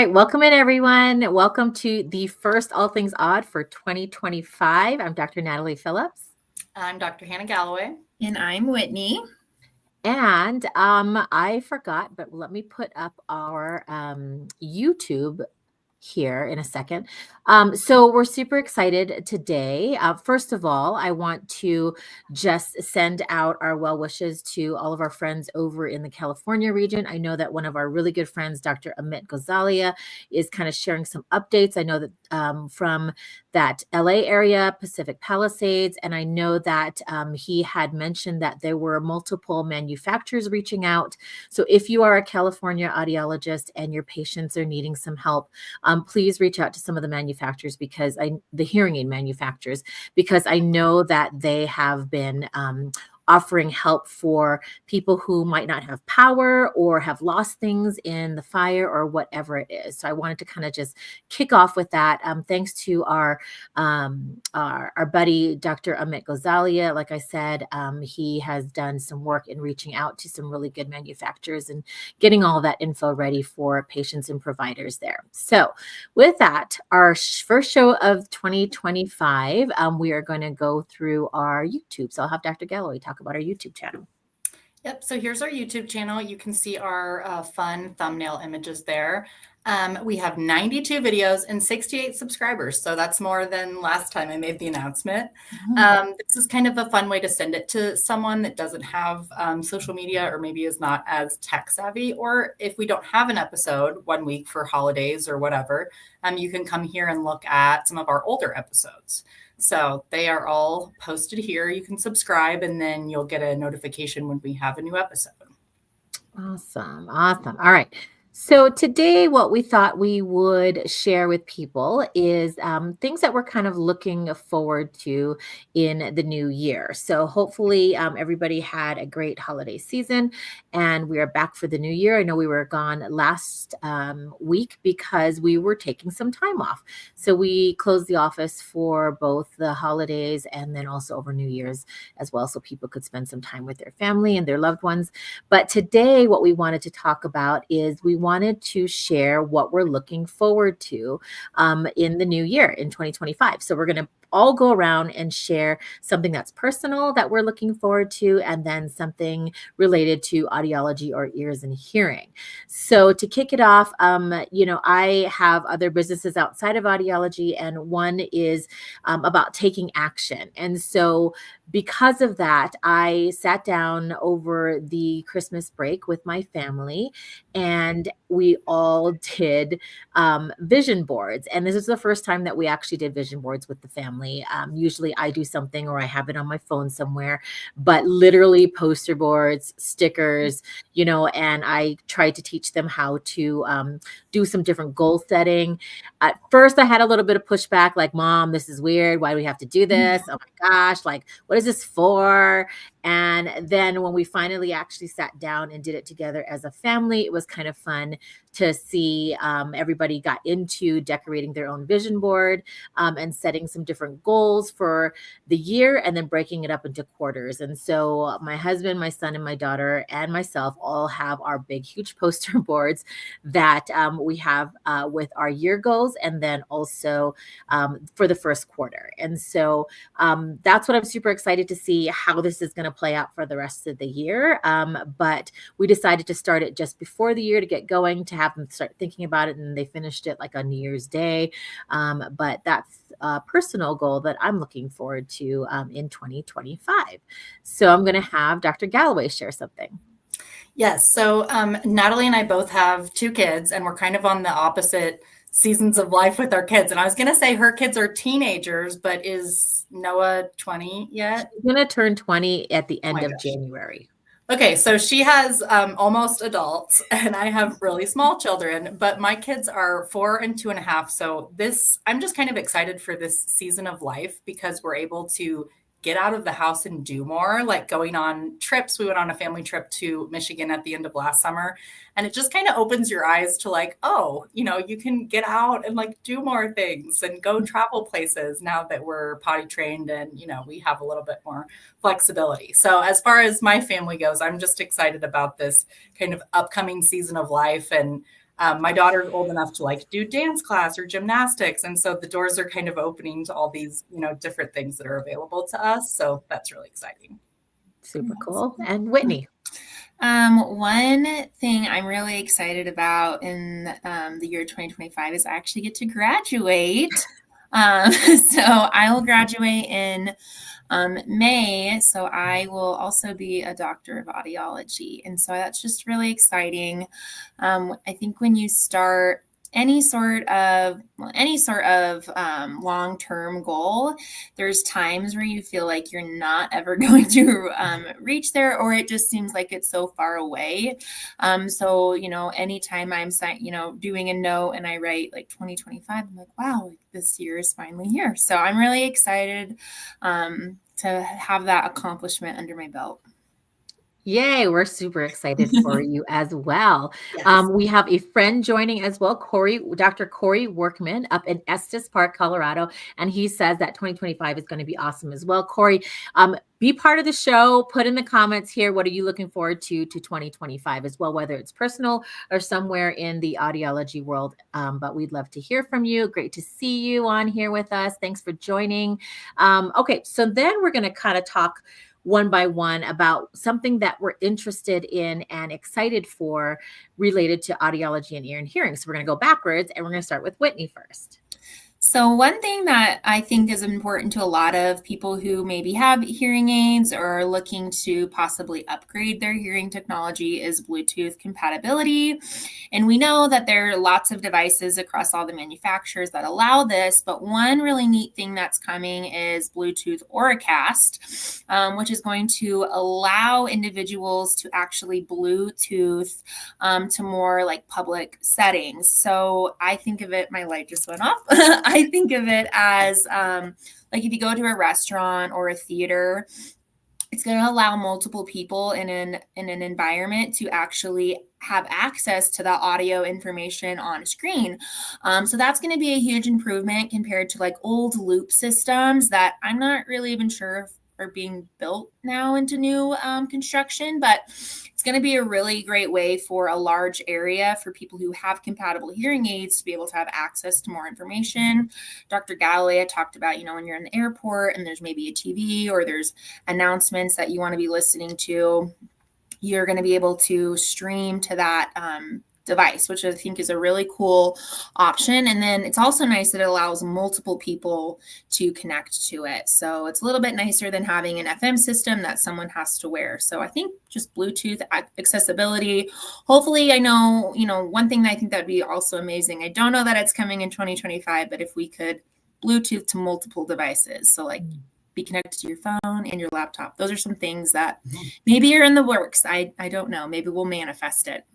right, welcome in everyone. Welcome to the first All Things Odd for 2025. I'm Dr. Natalie Phillips. I'm Dr. Hannah Galloway. And I'm Whitney. And I forgot, but let me put up our YouTube here in a second. So we're super excited today. First of all, I want to just send out our well wishes to all of our friends over in the California region. I know that one of our really good friends, Dr. Amit Gozalia, is kind of sharing some updates. I know that from that LA area, Pacific Palisades, and I know that he had mentioned that there were multiple manufacturers reaching out. So if you are a California audiologist and your patients are needing some help, please reach out to some of the manufacturers the hearing aid manufacturers, because I know that they have been offering help for people who might not have power or have lost things in the fire or whatever it is. So I wanted to kind of just kick off with that. Thanks to our buddy, Dr. Amit Gozalia. Like I said, he has done some work in reaching out to some really good manufacturers and getting all that info ready for patients and providers there. So with that, our first show of 2025, we are going to go through our YouTube. So I'll have Dr. Galloway talk about our YouTube channel. Yep. So here's our YouTube channel. You can see our fun thumbnail images there. We have 92 videos and 68 subscribers. So that's more than last time I made the announcement. This is kind of a fun way to send it to someone that doesn't have social media or maybe is not as tech savvy. Or if we don't have an episode 1 week for holidays or whatever, you can come here and look at some of our older episodes. So they are all posted here. You can subscribe and then you'll get a notification when we have a new episode. Awesome. All right. So today, what we thought we would share with people is things that we're kind of looking forward to in the new year. So hopefully everybody had a great holiday season and we are back for the new year. I know we were gone last week because we were taking some time off. So we closed the office for both the holidays and then also over New Year's as well, so people could spend some time with their family and their loved ones. But today, what we wanted to talk about is we wanted to share what we're looking forward to in the new year in 2025. So we're going to all go around and share something that's personal that we're looking forward to, and then something related to audiology or ears and hearing. So to kick it off, I have other businesses outside of audiology, and one is about taking action. And so because of that, I sat down over the Christmas break with my family and we all did vision boards. And this is the first time that we actually did vision boards with the family. Usually I do something or I have it on my phone somewhere, but literally poster boards, stickers, and I tried to teach them how to do some different goal setting. At first I had a little bit of pushback, like, Mom, this is weird. Why do we have to do this? Oh my gosh, like, what is this for? And then when we finally actually sat down and did it together as a family, it was kind of fun to see everybody got into decorating their own vision board and setting some different goals for the year and then breaking it up into quarters. And so my husband, my son, and my daughter and myself all have our big, huge poster boards that we have with our year goals and then also for the first quarter. And so that's what I'm super excited to see how this is going to play out for the rest of the year. But we decided to start it just before the year to get going, to have them start thinking about it, and they finished it like on New Year's Day. But that's a personal goal that I'm looking forward to in 2025. So I'm going to have Dr. Galloway share something. Yes. So Natalie and I both have 2 kids, and we're kind of on the opposite seasons of life with our kids. And I was going to say her kids are teenagers, but is Noah 20 yet? She's going to turn 20 at the end of January. Okay, so she has almost adults and I have really small children, but my kids are 4 and 2.5. So I'm just kind of excited for this season of life because we're able to get out of the house and do more, like going on trips. We went on a family trip to Michigan at the end of last summer, and it just kind of opens your eyes to like, oh, you can get out and like do more things and go travel places now that we're potty trained and, we have a little bit more flexibility. So as far as my family goes, I'm just excited about this kind of upcoming season of life. And My daughter's old enough to like do dance class or gymnastics. And so the doors are kind of opening to all these, different things that are available to us. So that's really exciting. Super cool. And Whitney. One thing I'm really excited about in the year 2025 is I actually get to graduate. So I will graduate in May. So I will also be a doctor of audiology. And so that's just really exciting. I think when you start any sort of long-term goal, there's times where you feel like you're not ever going to reach there, or it just seems like it's so far away. So anytime I'm doing a note and I write like 2025, I'm like, wow, like this year is finally here. So I'm really excited to have that accomplishment under my belt. Yay, we're super excited for you as well. Yes. We have a friend joining as well, Dr. Corey Workman up in Estes Park, Colorado. And he says that 2025 is going to be awesome as well. Corey, be part of the show. Put in the comments here, what are you looking forward to 2025 as well, whether it's personal or somewhere in the audiology world. But we'd love to hear from you. Great to see you on here with us. Thanks for joining. Okay, so then we're going to kind of talk one by one about something that we're interested in and excited for related to audiology and ear and hearing. So we're going to go backwards and we're going to start with Whitney first. So one thing that I think is important to a lot of people who maybe have hearing aids or are looking to possibly upgrade their hearing technology is Bluetooth compatibility. And we know that there are lots of devices across all the manufacturers that allow this, but one really neat thing that's coming is Bluetooth Auracast, which is going to allow individuals to actually Bluetooth to more like public settings. So I think of it, my light just went off. I think of it as like if you go to a restaurant or a theater, it's going to allow multiple people in an environment to actually have access to that audio information on a screen. So that's going to be a huge improvement compared to like old loop systems that I'm not really even sure if are being built now into new construction, but it's going to be a really great way for a large area for people who have compatible hearing aids to be able to have access to more information. Dr. Galloway had talked about, when you're in the airport and there's maybe a TV or there's announcements that you want to be listening to, you're going to be able to stream to that device, which I think is a really cool option. And then it's also nice that it allows multiple people to connect to it. So it's a little bit nicer than having an FM system that someone has to wear. So I think just Bluetooth accessibility. Hopefully, I know, one thing that I think that'd be also amazing. I don't know that it's coming in 2025, but if we could Bluetooth to multiple devices. So like be connected to your phone and your laptop. Those are some things that maybe are in the works. I don't know. Maybe we'll manifest it.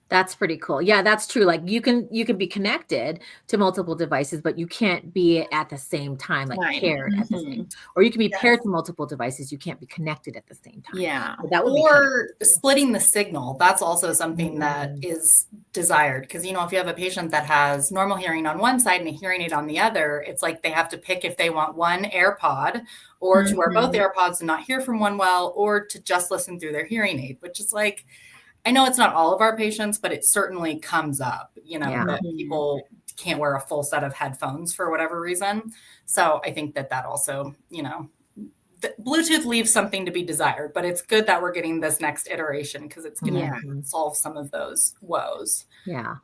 That's pretty cool. Yeah, that's true. Like you can be connected to multiple devices, but you can't be at the same time, like paired at the same. Or you can be paired to multiple devices. You can't be connected at the same time. Yeah. So that would or splitting the signal. That's also something that is desired. Because, if you have a patient that has normal hearing on one side and a hearing aid on the other, it's like they have to pick if they want one AirPod or to wear both AirPods and not hear from one well, or to just listen through their hearing aid, which is like, I know it's not all of our patients, but it certainly comes up, that people can't wear a full set of headphones for whatever reason. So I think that also, Bluetooth leaves something to be desired, but it's good that we're getting this next iteration because it's going to solve some of those woes. Yeah.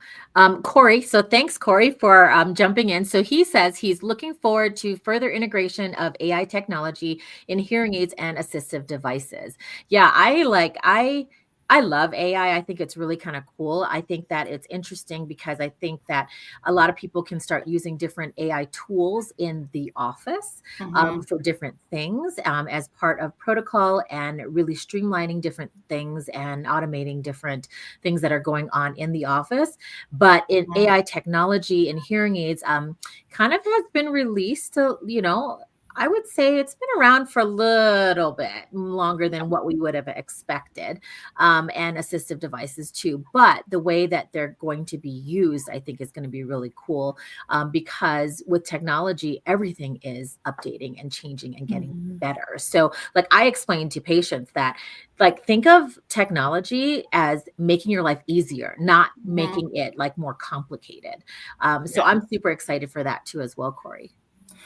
Corey. So thanks, Corey, for jumping in. So he says he's looking forward to further integration of AI technology in hearing aids and assistive devices. Yeah. I love AI. I think it's really kind of cool. I think that it's interesting because I think that a lot of people can start using different AI tools in the office for different things as part of protocol and really streamlining different things and automating different things that are going on in the office. But in AI technology and hearing aids kind of has been released to, I would say it's been around for a little bit longer than what we would have expected, and assistive devices too. But the way that they're going to be used, I think, is going to be really cool, because with technology, everything is updating and changing and getting Mhm. better. So, like I explained to patients that, like, think of technology as making your life easier, not Mhm. making it like more complicated. So Yeah. I'm super excited for that too as well, Corey.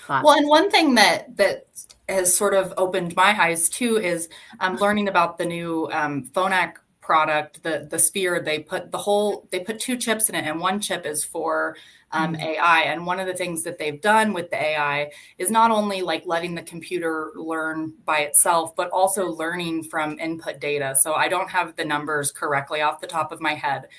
Well, Thoughts? and one thing that has sort of opened my eyes too is learning about the new Phonak product, the Sphere. They put two chips in it, and one chip is for Mm. AI. And one of the things that they've done with the AI is not only like letting the computer learn by itself, but also learning from input data. So I don't have the numbers correctly off the top of my head,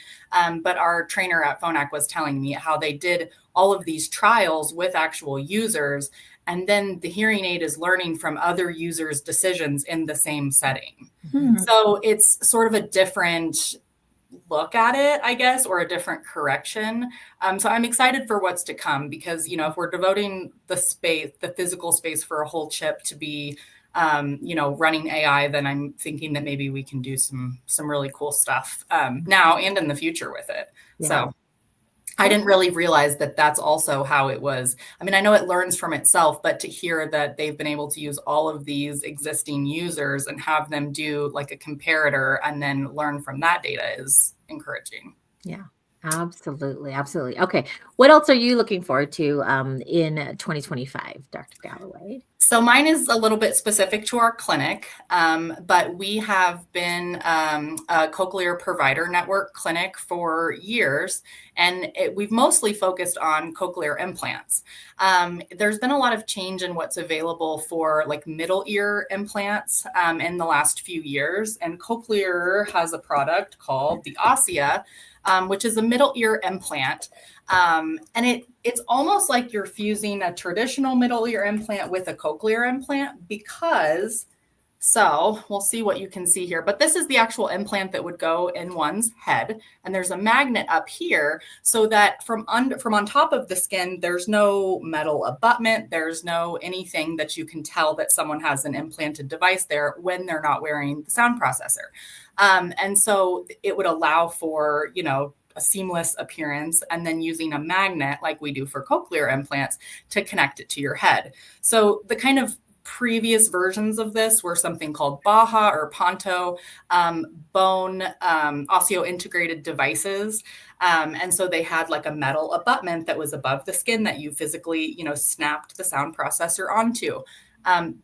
but our trainer at Phonak was telling me how they did all of these trials with actual users, and then the hearing aid is learning from other users' decisions in the same setting. Mhm. So it's sort of a different look at it, I guess, or a different correction. So I'm excited for what's to come because, if we're devoting the physical space for a whole chip to be, running AI, then I'm thinking that maybe we can do some really cool stuff now and in the future with it. Yeah. So I didn't really realize that that's also how it was. I mean, I know it learns from itself, but to hear that they've been able to use all of these existing users and have them do like a comparator and then learn from that data is encouraging. Yeah. Absolutely. Absolutely. Okay. What else are you looking forward to in 2025, Dr. Galloway? So mine is a little bit specific to our clinic, but we have been a cochlear provider network clinic for years, and we've mostly focused on cochlear implants. There's been a lot of change in what's available for like middle ear implants in the last few years, and Cochlear has a product called the Ossia, which is a middle ear implant. And it's almost like you're fusing a traditional middle ear implant with a cochlear implant so we'll see what you can see here, but this is the actual implant that would go in one's head. And there's a magnet up here so that from on top of the skin, there's no metal abutment. There's no anything that you can tell that someone has an implanted device there when they're not wearing the sound processor. And so it would allow for, a seamless appearance, and then using a magnet like we do for cochlear implants to connect it to your head. So the kind of previous versions of this were something called Baja or Ponto bone osseo integrated devices. And so they had like a metal abutment that was above the skin that you physically, snapped the sound processor onto.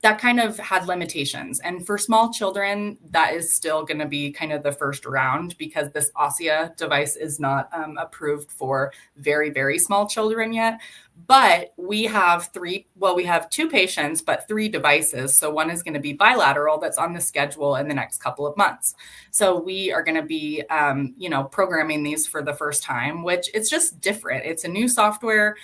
That kind of had limitations. And for small children, that is still going to be kind of the first round because this Ossia device is not approved for very, very small children yet. But we have two patients, but three devices. So one is going to be bilateral that's on the schedule in the next couple of months. So we are going to be, programming these for the first time, which it's just different. It's a new software,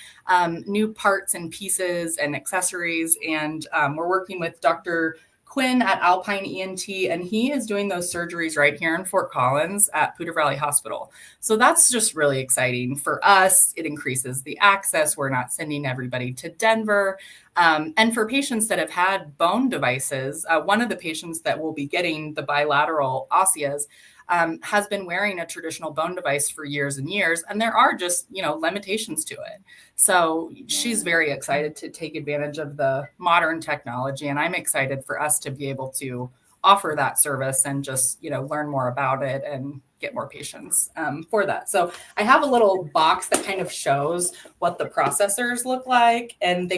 new parts and pieces and accessories. And we're working with Dr. Quinn at Alpine ENT, and he is doing those surgeries right here in Fort Collins at Poudre Valley Hospital. So that's just really exciting for us. It increases the access. We're not sending everybody to Denver. And for patients that have had bone devices, one of the patients that will be getting the bilateral Ossias has been wearing a traditional bone device for years and years, and there are just, limitations to it. So she's very excited to take advantage of the modern technology, and I'm excited for us to be able to offer that service and just, learn more about it and get more patients for that. So I have a little box that kind of shows what the processors look like, and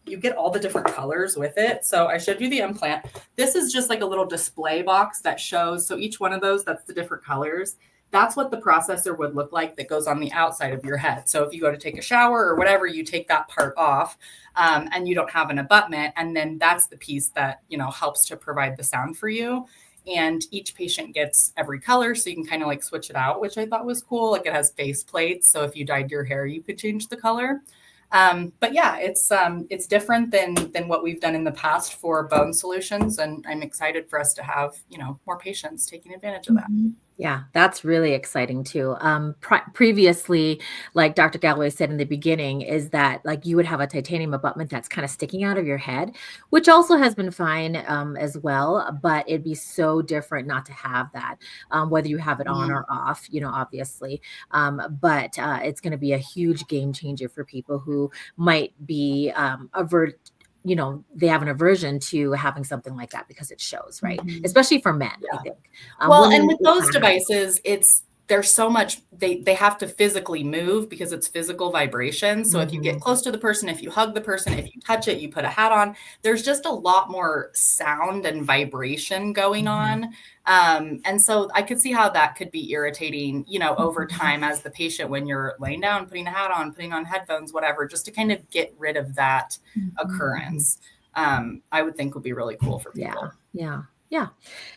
you get all the different colors with it. So I showed you the implant. This is just like a little display box that shows, so each one of those, that's the different colors. That's what the processor would look like that goes on the outside of your head. So if you go to take a shower or whatever, you take that part off and you don't have an abutment. And then that's the piece that, helps to provide the sound for you. And each patient gets every color, so you can kind of like switch it out, which I thought was cool. Like it has face plates, so if you dyed your hair, you could change the color. But yeah, it's different than what we've done in the past for bone solutions, and I'm excited for us to have more patients taking advantage of that. Yeah, that's really exciting too. Previously, like Dr. Galloway said in the beginning, is that like you would have a titanium abutment that's kind of sticking out of your head, which also has been fine as well. But it'd be so different not to have that, whether you have it on or off, obviously. But it's going to be a huge game changer for people who might be they have an aversion to having something like that because it shows, right? Especially for men, I think. Well, and Women with those devices, there's so much they have to physically move because it's physical vibration. So if you get close to the person, if you hug the person, if you touch it, you put a hat on, there's just a lot more sound and vibration going on. And so I could see how that could be irritating, over time as the patient when you're laying down, putting a hat on, putting on headphones, whatever, just to kind of get rid of that occurrence. I would think would be really cool for people. Yeah.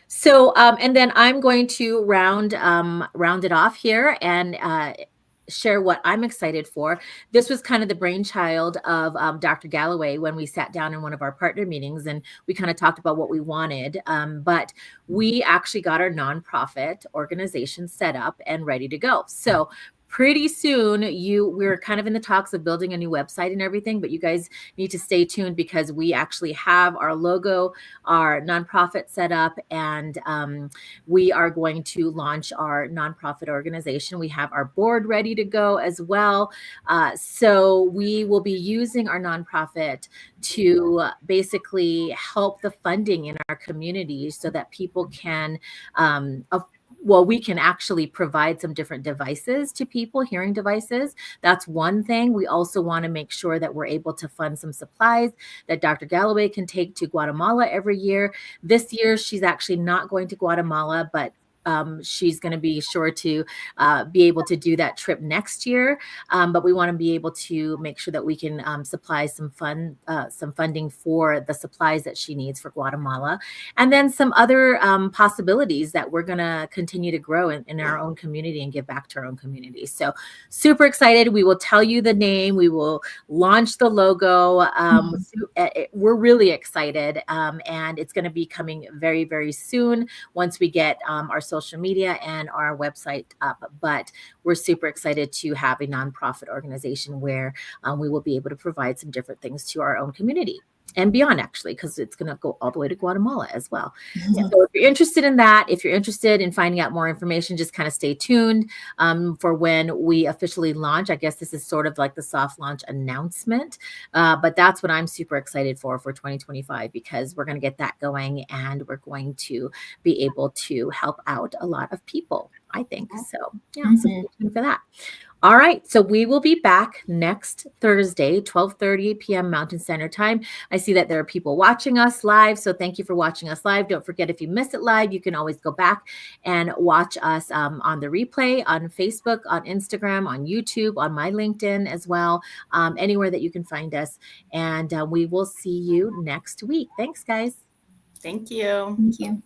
So, and then I'm going to round it off here and share what I'm excited for. This was kind of the brainchild of Dr. Galloway when we sat down in one of our partner meetings and we kind of talked about what we wanted. But we actually got our nonprofit organization set up and ready to go. So pretty soon we're kind of in the talks of building a new website and everything, but you guys need to stay tuned because we actually have our logo, our nonprofit set up, and we are going to launch our nonprofit organization. We have our board ready to go as well. So we will be using our nonprofit to basically help the funding in our community so that people can we can actually provide some different devices to people, hearing devices. That's one thing. We also want to make sure that we're able to fund some supplies that Dr. Galloway can take to Guatemala every year. This year, she's actually not going to Guatemala, but she's going to be sure to be able to do that trip next year. But we want to be able to make sure that we can supply some funding for the supplies that she needs for Guatemala. And then some other possibilities that we're going to continue to grow in our own community and give back to our own community. So super excited. We will tell you the name. We will launch the logo. We're really excited. And it's going to be coming very, very soon once we get our social media and our website up. But we're super excited to have a nonprofit organization where we will be able to provide some different things to our own community and beyond, actually, because it's going to go all the way to Guatemala as well. So if you're interested in that, if you're interested in finding out more information, just kind of stay tuned for when we officially launch. I guess this is sort of like the soft launch announcement, but that's what I'm super excited for 2025, because we're going to get that going and we're going to be able to help out a lot of people, I think. So yeah, so stay tuned for that. All right, so we will be back next Thursday, 12:30 p.m. Mountain Standard Time. I see that there are people watching us live, so thank you for watching us live. Don't forget, if you miss it live, you can always go back and watch us on the replay, on Facebook, on Instagram, on YouTube, on my LinkedIn as well, anywhere that you can find us. And we will see you next week. Thanks, guys. Thank you. Thank you.